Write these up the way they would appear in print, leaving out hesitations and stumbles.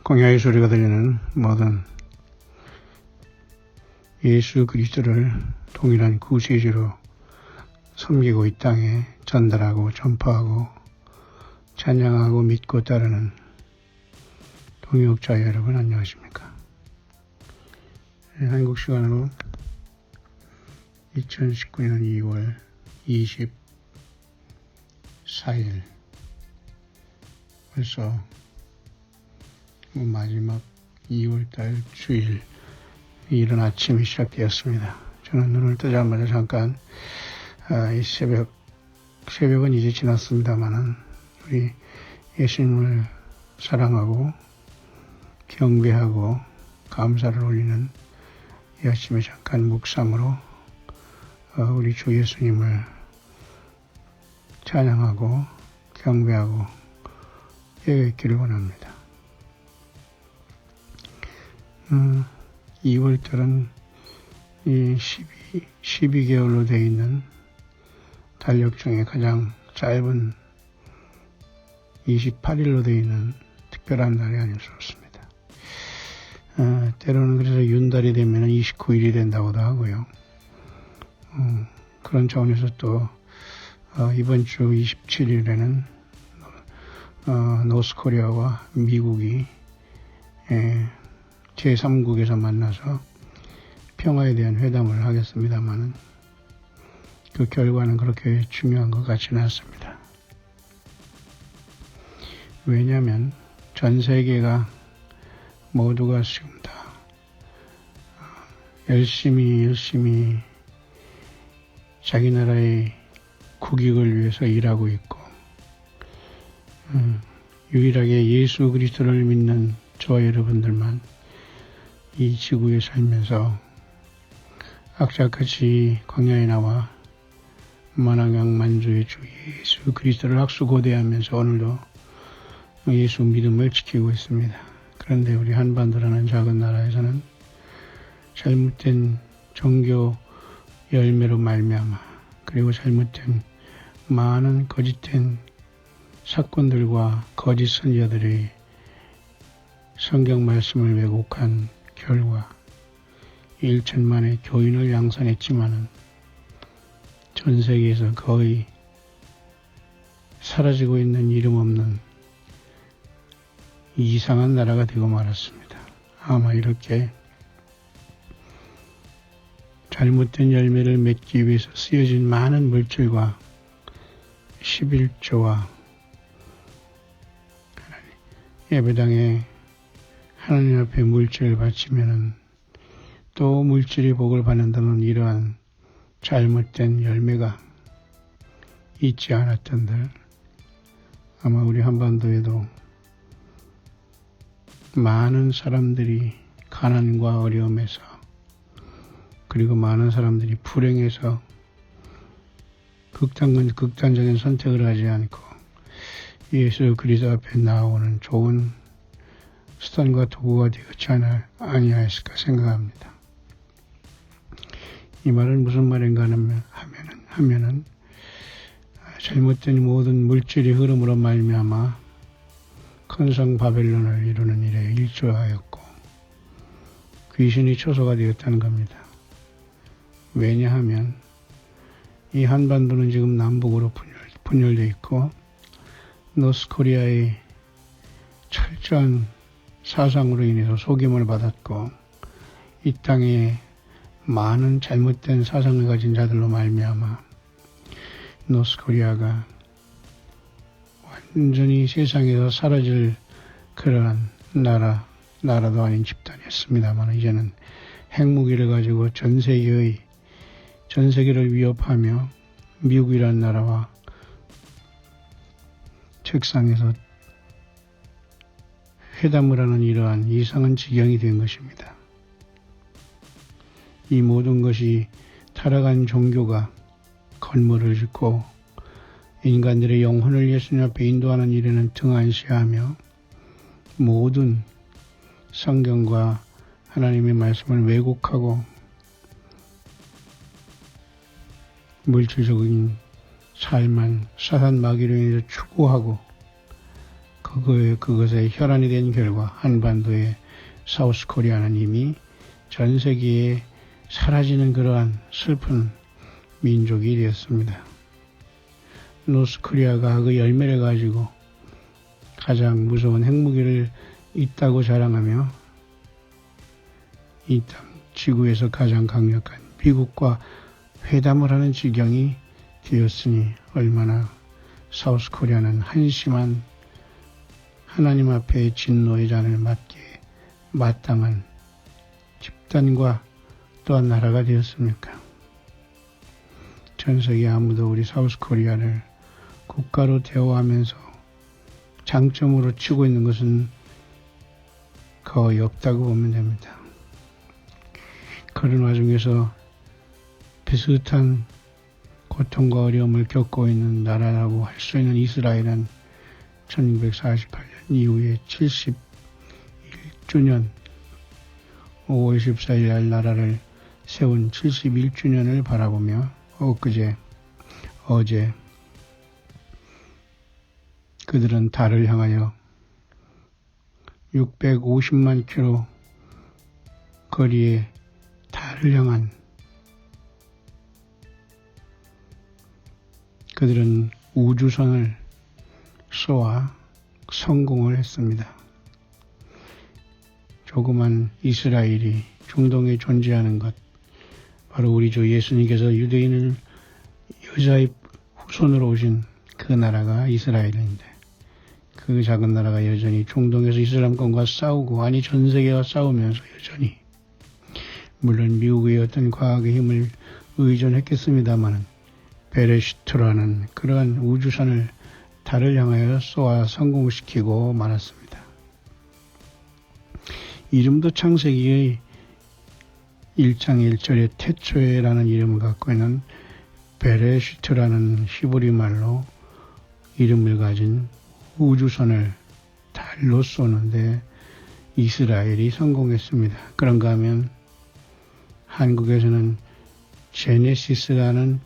공야의 소리가 들리는 모든 예수 그리스도를 동일한 구세주로 섬기고 이 땅에 전달하고 전파하고 찬양하고 믿고 따르는 동역자 여러분 안녕하십니까? 한국 시간으로 2019년 2월 24일 벌써 마지막 2월달 주일 이른 아침이 시작되었습니다. 저는 눈을 뜨자마자 잠깐 이 새벽은 이제 지났습니다만은 우리 예수님을 사랑하고 경배하고 감사를 올리는 이 아침에 잠깐 묵상으로 우리 주 예수님을 찬양하고 경배하고 예배했기를 원합니다. 2월달은 이 12개월로 되어 있는 달력 중에 가장 짧은 28일로 되어 있는 특별한 날이 아닐 수 없습니다. 때로는 그래서 윤달이 되면 29일이 된다고도 하고요. 그런 차원에서 또 이번 주 27일에는 노스코리아와 미국이 제3국에서 만나서 평화에 대한 회담을 하겠습니다만 그 결과는 그렇게 중요한 것 같지는 않습니다. 왜냐하면 전 세계가 모두가 지금 다 열심히 자기 나라의 국익을 위해서 일하고 있고 유일하게 예수 그리스도를 믿는 저와 여러분들만 이 지구에 살면서 악착같이 광야에 나와 만왕양 만주의 주 예수 그리스도를 학수고대하면서 오늘도 예수 믿음을 지키고 있습니다. 그런데 우리 한반도라는 작은 나라에서는 잘못된 종교 열매로 말미암아 그리고 잘못된 많은 거짓된 사건들과 거짓 선지자들이 성경 말씀을 왜곡한 결과 1천만의 교인을 양산했지만은 전 세계에서 거의 사라지고 있는 이름 없는 이상한 나라가 되고 말았습니다. 아마 이렇게 잘못된 열매를 맺기 위해서 쓰여진 많은 물질과 11조와 예배당에 하나님 앞에 물질을 바치면은 또 물질이 복을 받는다는 이러한 잘못된 열매가 있지 않았던들 아마 우리 한반도에도 많은 사람들이 가난과 어려움에서 그리고 많은 사람들이 불행해서 극단적인 선택을 하지 않고 예수 그리스도 앞에 나오는 좋은 수단과 도구가 되었지 아니하였을까 생각합니다. 이 말은 무슨 말인가 하면은 잘못된 모든 물질의 흐름으로 말미암아 큰 성 바벨론을 이루는 일에 일조하였고 귀신이 초소가 되었다는 겁니다. 왜냐하면 이 한반도는 지금 남북으로 분열되어 있고 노스코리아의 철저한 사상으로 인해서 속임을 받았고 이 땅에 많은 잘못된 사상을 가진 자들로 말미암아 노스코리아가 완전히 세상에서 사라질 그러한 나라도 아닌 집단이었습니다만 이제는 핵무기를 가지고 전 세계를 위협하며 미국이라는 나라와 책상에서 회담을 하는 이러한 이상한 지경이 된 것입니다. 이 모든 것이 타락한 종교가 건물을 짓고 인간들의 영혼을 예수님 앞에 인도하는 일에는 등한시하며 모든 성경과 하나님의 말씀을 왜곡하고 물질적인 삶은 사단 마귀로 인해서 추구하고 그것에 혈안이 된 결과 한반도의 사우스 코리아는 이미 전 세계에 사라지는 그러한 슬픈 민족이 되었습니다. 노스 코리아가 그 열매를 가지고 가장 무서운 핵무기를 있다고 자랑하며 이 땅 지구에서 가장 강력한 미국과 회담을 하는 지경이 되었으니 얼마나 사우스 코리아는 한심한 하나님 앞에 진노의 잔을 맞기에 마땅한 집단과 또한 나라가 되었습니까? 전 세계 아무도 우리 사우스 코리아를 국가로 대우하면서 장점으로 치고 있는 것은 거의 없다고 보면 됩니다. 그런 와중에서 비슷한 고통과 어려움을 겪고 있는 나라라고 할 수 있는 이스라엘은 1948년 이후에 71주년 5월 14일 날 나라를 세운 71주년을 바라보며 어제 그들은 달을 향하여 650만 킬로 거리의 달을 향한 그들은 우주선을 쏘아 성공을 했습니다. 조그만 이스라엘이 중동에 존재하는 것, 바로 우리 주 예수님께서 유대인을 여자의 후손으로 오신 그 나라가 이스라엘인데, 그 작은 나라가 여전히 중동에서 이슬람권과 싸우고, 아니 전 세계와 싸우면서 여전히, 물론 미국의 어떤 과학의 힘을 의존했겠습니다마는 베레시트라는 그러한 우주선을 달을 향하여 쏘아 성공시키고 말았습니다. 이름도 창세기의 1장 1절의 태초에라는 이름을 갖고 있는 베레시트라는 히브리 말로 이름을 가진 우주선을 달로 쏘는데 이스라엘이 성공했습니다. 그런가 하면 한국에서는 제네시스라는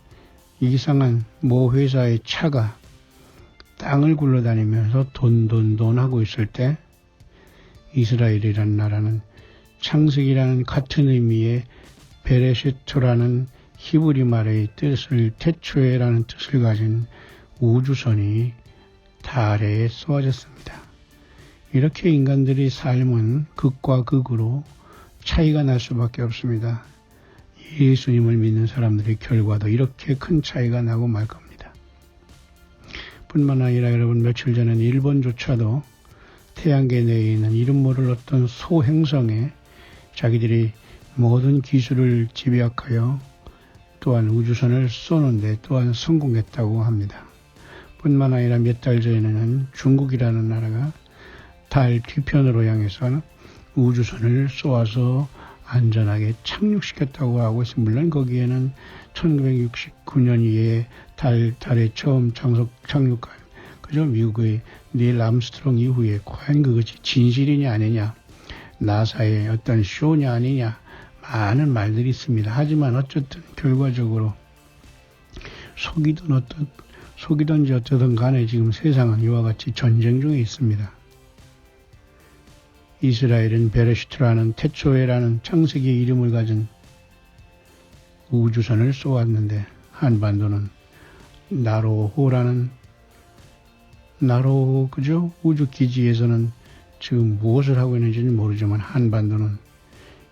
이상한 모 회사의 차가 땅을 굴러다니면서 돈 하고 있을 때 이스라엘이라는 나라는 창세기라는 같은 의미의 베레시트라는 히브리 말의 뜻을 태초에라는 뜻을 가진 우주선이 달에 쏘아졌습니다. 이렇게 인간들의 삶은 극과 극으로 차이가 날 수밖에 없습니다. 예수님을 믿는 사람들의 결과도 이렇게 큰 차이가 나고 말 겁니다. 뿐만 아니라 여러분, 며칠 전에는 일본조차도 태양계 내에 있는 이름 모를 어떤 소행성에 자기들이 모든 기술을 집약하여 또한 우주선을 쏘는데 또한 성공했다고 합니다. 뿐만 아니라 몇 달 전에는 중국이라는 나라가 달 뒤편으로 향해서 우주선을 쏘아서 안전하게 착륙시켰다고 하고 있습니다. 물론 거기에는 1969년 이후에 달에 처음 착륙한 그저 미국의 닐 암스트롱 이후에 과연 그것이 진실이냐 아니냐, 나사의 어떤 쇼냐 아니냐, 많은 말들이 있습니다. 하지만 어쨌든 결과적으로 속이든지 어쩌든 간에 지금 세상은 이와 같이 전쟁 중에 있습니다. 이스라엘은 베레시트라는 태초에라는 창세기의 이름을 가진 우주선을 쏘았는데 한반도는 나로호라는 그죠? 우주기지에서는 지금 무엇을 하고 있는지는 모르지만 한반도는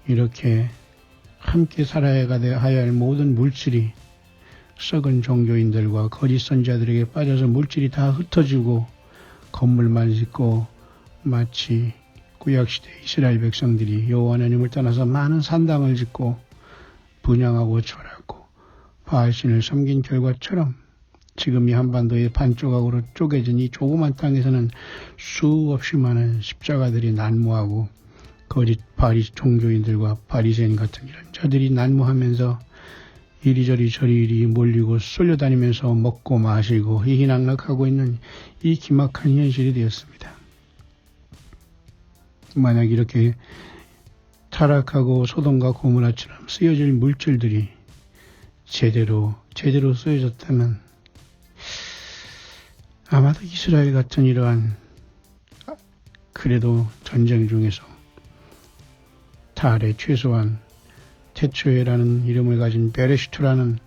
이렇게 함께 살아야 할 모든 물질이 썩은 종교인들과 거짓 선지자들에게 빠져서 물질이 다 흩어지고 건물만 짓고 마치 구약시대 이스라엘 백성들이 여호와 하나님을 떠나서 많은 산당을 짓고 분향하고 절하고 바알신을 섬긴 결과처럼 지금 이 한반도의 반조각으로 쪼개진 이 조그만 땅에서는 수없이 많은 십자가들이 난무하고 거짓 바리 종교인들과 바리새인 같은 이런 자들이 난무하면서 이리저리 저리리 몰리고 쏠려다니면서 먹고 마시고 희희낙낙하고 있는 이 기막한 현실이 되었습니다. 만약 이렇게 타락하고 소돔과 고모라처럼 쓰여질 물질들이 제대로 쓰여졌다면 아마도 이스라엘 같은 이러한 그래도 전쟁 중에서 달에 최소한 태초에라는 이름을 가진 베레시트라는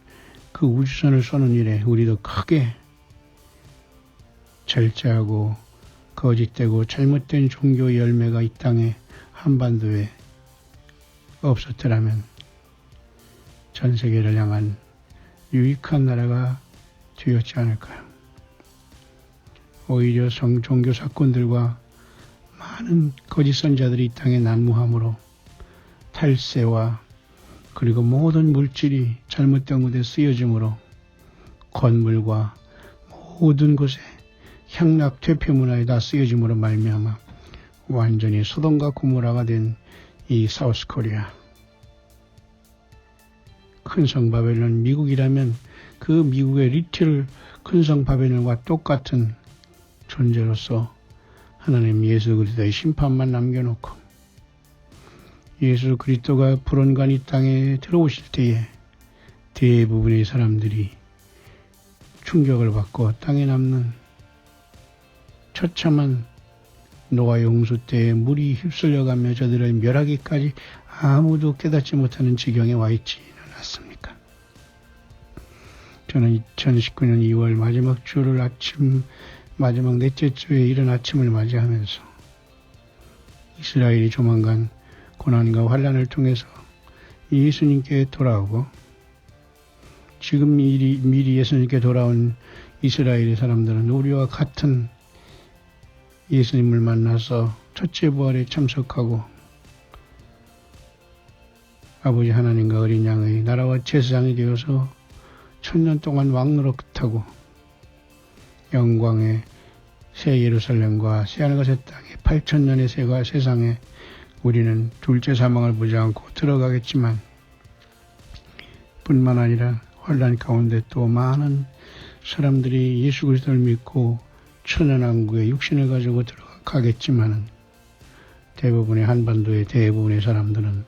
그 우주선을 쏘는 일에 우리도 크게 절제하고 거짓되고 잘못된 종교 열매가 이 땅에 한반도에 없었더라면 전 세계를 향한 유익한 나라가 되었지 않을까요? 오히려 종교 사건들과 많은 거짓 선자들이 이 땅에 난무함으로 탈세와 그리고 모든 물질이 잘못된 곳에 쓰여짐으로 건물과 모든 곳에 향락 퇴폐 문화에 다 쓰여짐으로 말미암아 완전히 소돔과 고모라가 된 이 사우스 코리아 큰성 바벨론 미국이라면 그 미국의 리틀 큰성 바벨론과 똑같은 존재로서 하나님 예수 그리스도의 심판만 남겨놓고 예수 그리스도가 불온간 이 땅에 들어오실 때에 대부분의 사람들이 충격을 받고 땅에 남는 처참한 노아 용수 때에 물이 휩쓸려가며 저들을 멸하기까지 아무도 깨닫지 못하는 지경에 와 있지는 않습니까? 저는 2019년 2월 마지막 주를 마지막 넷째 주에 이른 아침을 맞이하면서 이스라엘이 조만간 고난과 환란을 통해서 예수님께 돌아오고 지금 미리 예수님께 돌아온 이스라엘의 사람들은 우리와 같은 예수님을 만나서 첫째 부활에 참석하고 아버지 하나님과 어린 양의 나라와 제사장이 되어서 1000년 동안 왕노릇하고 영광의 새 예루살렘과 새하늘과 새 땅에 8000년의 세상에 우리는 둘째 사망을 보지 않고 들어가겠지만 뿐만 아니라 환란 가운데 또 많은 사람들이 예수 그리스도를 믿고 천연왕국의 육신을 가지고 들어가겠지만은 대부분의 한반도의 대부분의 사람들은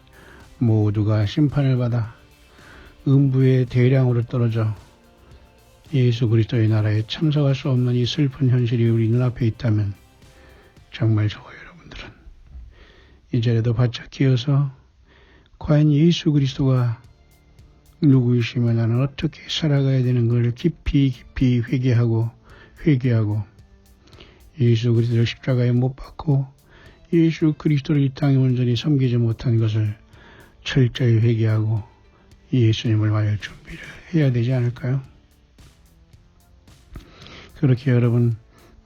모두가 심판을 받아 음부의 대량으로 떨어져 예수 그리스도의 나라에 참석할 수 없는 이 슬픈 현실이 우리 눈앞에 있다면 정말 저와 여러분들은 이 자리에도 바짝 기어서 과연 예수 그리스도가 누구이시며 나는 어떻게 살아가야 되는 걸 깊이 회개하고 예수 그리스도를 십자가에 못 박고 예수 그리스도를 이 땅에 온전히 섬기지 못한 것을 철저히 회개하고 예수님을 맞을 준비를 해야 되지 않을까요? 그렇게 여러분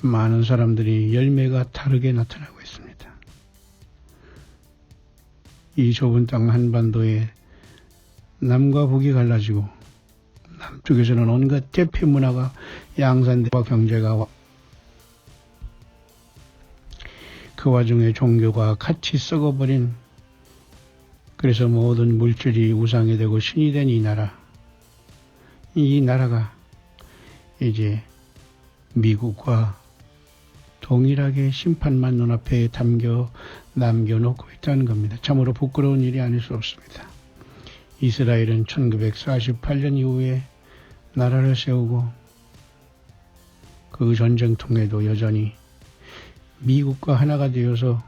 많은 사람들이 열매가 다르게 나타나고 있습니다. 이 좁은 땅 한반도에 남과 북이 갈라지고 남쪽에서는 온갖 대표 문화가 양산되고 경제가 그 와중에 종교가 같이 썩어버린 그래서 모든 물질이 우상이 되고 신이 된 이 나라가 이제 미국과 동일하게 심판만 눈앞에 남겨놓고 있다는 겁니다. 참으로 부끄러운 일이 아닐 수 없습니다. 이스라엘은 1948년 이후에 나라를 세우고 그 전쟁통에도 여전히 미국과 하나가 되어서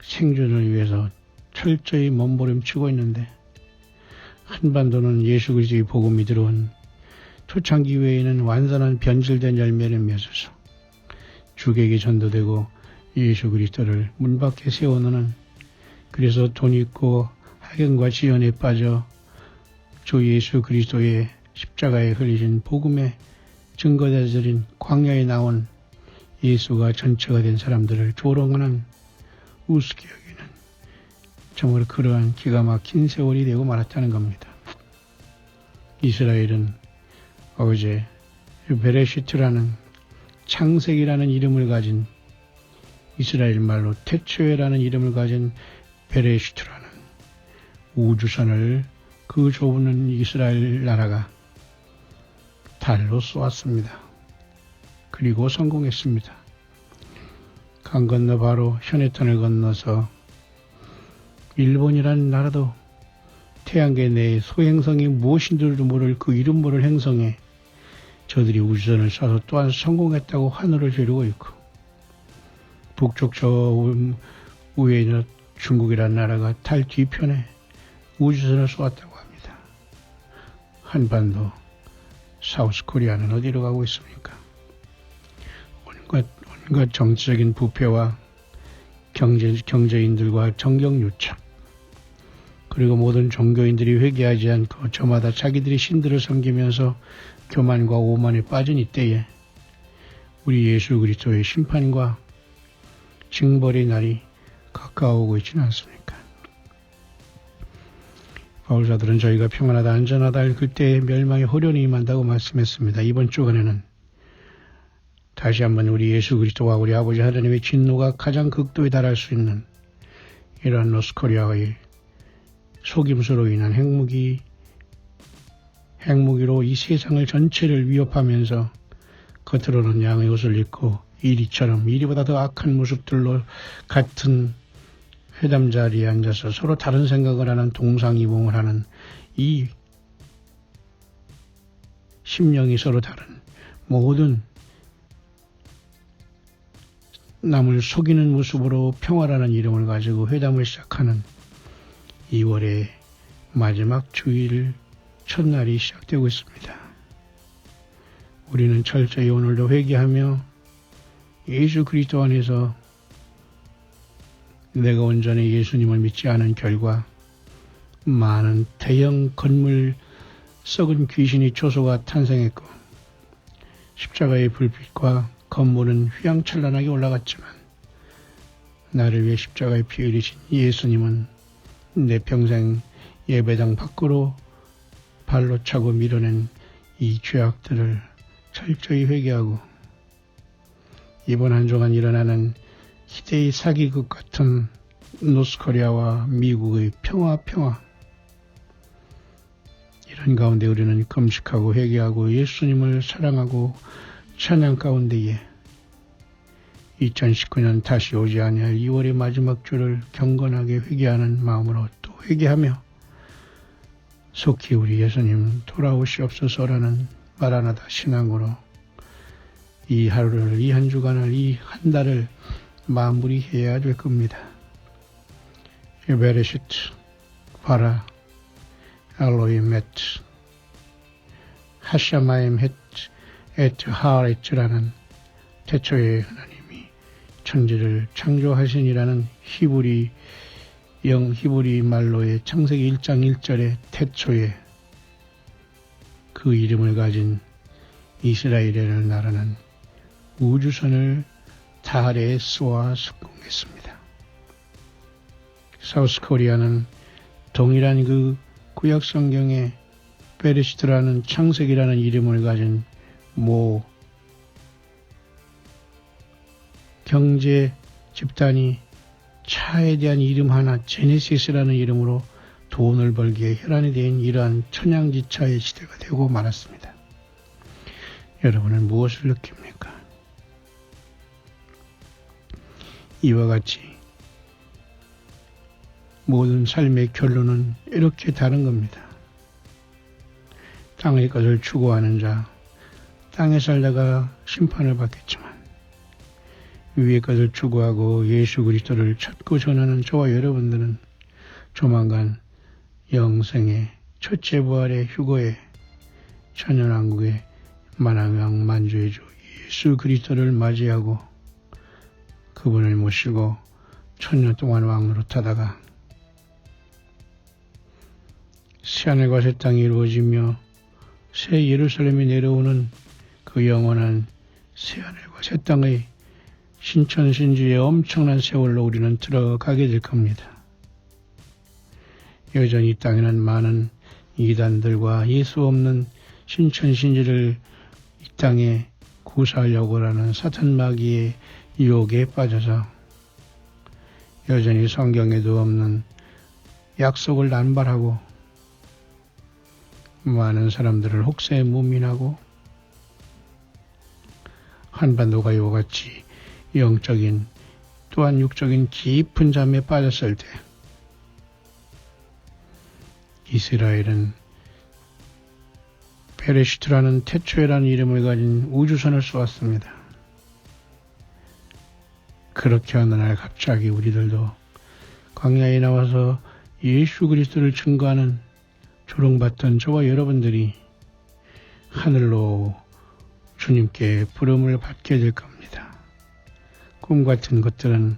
생존을 위해서 철저히 몸부림치고 있는데 한반도는 예수 그리스도의 복음이 들어온 초창기 외에는 완전한 변질된 열매를 맺어서 주객이 전도되고 예수 그리스도를 문 밖에 세워놓는 그래서 돈 있고 학연과 지연에 빠져 주 예수 그리스도의 십자가에 흘리신 복음의 증거자들인 광야에 나온 예수가 전체가 된 사람들을 조롱하는 우습게 여기는 정말 그러한 기가 막힌 세월이 되고 말았다는 겁니다. 이스라엘은 어제 베레시트라는 창세기라는 이름을 가진 이스라엘 말로 태초에라는 이름을 가진 베레시트라는 우주선을 그 좁은 이스라엘 나라가 달로 쏘았습니다. 그리고 성공했습니다. 강 건너 바로 현해탄을 건너서 일본이라는 나라도 태양계 내에 소행성이 무엇인 줄도 모를 그 이름 모를 행성에 저들이 우주선을 쏴서 또한 성공했다고 환호를 지르고 있고 북쪽 저 위에 있는 중국이라는 나라가 달 뒤편에 우주선을 쏘았다고 합니다. 한반도, 사우스 코리아는 어디로 가고 있습니까? 온갖 정치적인 부패와 경제인들과 정경 유착, 그리고 모든 종교인들이 회개하지 않고 저마다 자기들이 신들을 섬기면서 교만과 오만에 빠진 이때에 우리 예수 그리스도의 심판과 징벌의 날이 가까워오고 있지는 않습니까? 바울사들은 저희가 평안하다 안전하다 할 그때의 멸망이 호련히 임한다고 말씀했습니다. 이번 주간에는 다시 한번 우리 예수 그리스도와 우리 아버지 하나님의 진노가 가장 극도에 달할 수 있는 이러한 노스코리아의 속임수로 인한 핵무기로 이 세상을 전체를 위협하면서 겉으로는 양의 옷을 입고 이리보다 더 악한 모습들로 같은 회담 자리에 앉아서 서로 다른 생각을 하는 동상이몽을 하는 이 심령이 서로 다른 모든 남을 속이는 모습으로 평화라는 이름을 가지고 회담을 시작하는 2월의 마지막 주일 첫날이 시작되고 있습니다. 우리는 철저히 오늘도 회개하며 예수 그리스도 안에서 내가 온전히 예수님을 믿지 않은 결과 많은 대형 건물 썩은 귀신이 초소가 탄생했고 십자가의 불빛과 건물은 휘황찬란하게 올라갔지만 나를 위해 십자가에 피 흘리신 예수님은 내 평생 예배당 밖으로 발로 차고 밀어낸 이 죄악들을 철저히 회개하고 이번 한 주간 일어나는 희대의 사기극 같은 노스코리아와 미국의 평화 이런 가운데 우리는 금식하고 회개하고 예수님을 사랑하고 찬양 가운데에 2019년 다시 오지 아니할 2월의 마지막 주를 경건하게 회개하는 마음으로 또 회개하며 속히 우리 예수님 돌아오시옵소서라는 마라나다 신앙으로 이 하루를, 이 한 주간을, 이 한 달을 마무리해야 될 겁니다. 베레시트, 바라, 엘로힘 에트, 하샤마임 에트 하레츠라는 태초에 하나님이 천지를 창조하시니라는 히브리 말로의 창세기 1장 1절의 태초에 그 이름을 가진 이스라엘이라는 나라는 우주선을 달에 쏘아 성공했습니다. 사우스 코리아는 동일한 그 구약 성경에 베레시트라는 창세기라는 이름을 가진 모 경제 집단이 차에 대한 이름 하나 제네시스라는 이름으로 돈을 벌기에 혈안이 된 이러한 천양지차의 시대가 되고 말았습니다. 여러분은 무엇을 느낍니까? 이와 같이 모든 삶의 결론은 이렇게 다른 겁니다. 땅의 것을 추구하는 자, 땅에 살다가 심판을 받겠지만 위의 것을 추구하고 예수 그리스도를 찾고 전하는 저와 여러분들은 조만간 영생의 첫째 부활의 휴거에 천연왕국의 만왕왕 만주의 주 예수 그리스도를 맞이하고 그분을 모시고 천년 동안 왕으로 타다가 새하늘과 새 땅이 이루어지며 새 예루살렘이 내려오는 그 영원한 새하늘과 새 땅의 신천신지의 엄청난 세월로 우리는 들어가게 될 겁니다. 여전히 이 땅에는 많은 이단들과 예수 없는 신천신지를 이 땅에 구사하려고 하는 사탄 마귀의 유혹에 빠져서 여전히 성경에도 없는 약속을 남발하고 많은 사람들을 혹세에 무민하고 한반도가 이와 같이 영적인 또한 육적인 깊은 잠에 빠졌을 때 이스라엘은 베레시트라는 태초에라는 이름을 가진 우주선을 쏘았습니다. 그렇게 어느 날 갑자기 우리들도 광야에 나와서 예수 그리스도를 증거하는 조롱받던 저와 여러분들이 하늘로 주님께 부름을 받게 될 겁니다. 꿈 같은 것들은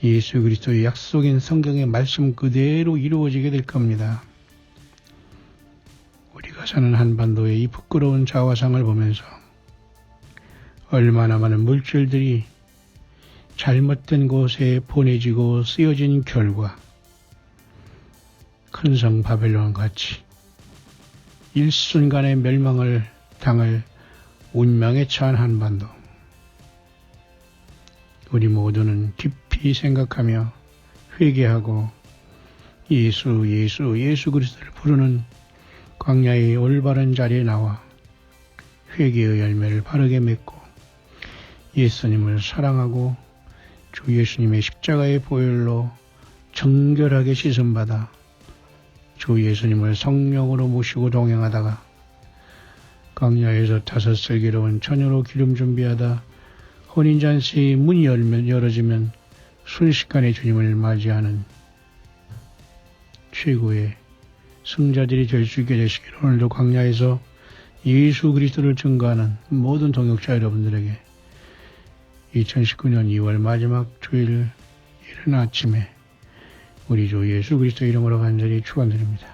예수 그리스도의 약속인 성경의 말씀 그대로 이루어지게 될 겁니다. 우리가 사는 한반도의 이 부끄러운 자화상을 보면서 얼마나 많은 물질들이 잘못된 곳에 보내지고 쓰여진 결과 큰 성 바벨론 같이 일순간의 멸망을 당할 운명에 처한 한반도. 우리 모두는 깊이 생각하며 회개하고 예수 그리스도를 부르는 광야의 올바른 자리에 나와 회개의 열매를 바르게 맺고 예수님을 사랑하고 주 예수님의 십자가의 보혈로 정결하게 씻음받아 주 예수님을 성령으로 모시고 동행하다가 광야에서 다섯 슬기로운 처녀로 기름 준비하다 혼인잔치 문이 열어지면 순식간에 주님을 맞이하는 최고의 승자들이 될 수 있게 되시기를 오늘도 광야에서 예수 그리스도를 증거하는 모든 동역자 여러분들에게 2019년 2월 마지막 주일 이른 아침에 우리 주 예수 그리스도 이름으로 간절히 축원드립니다.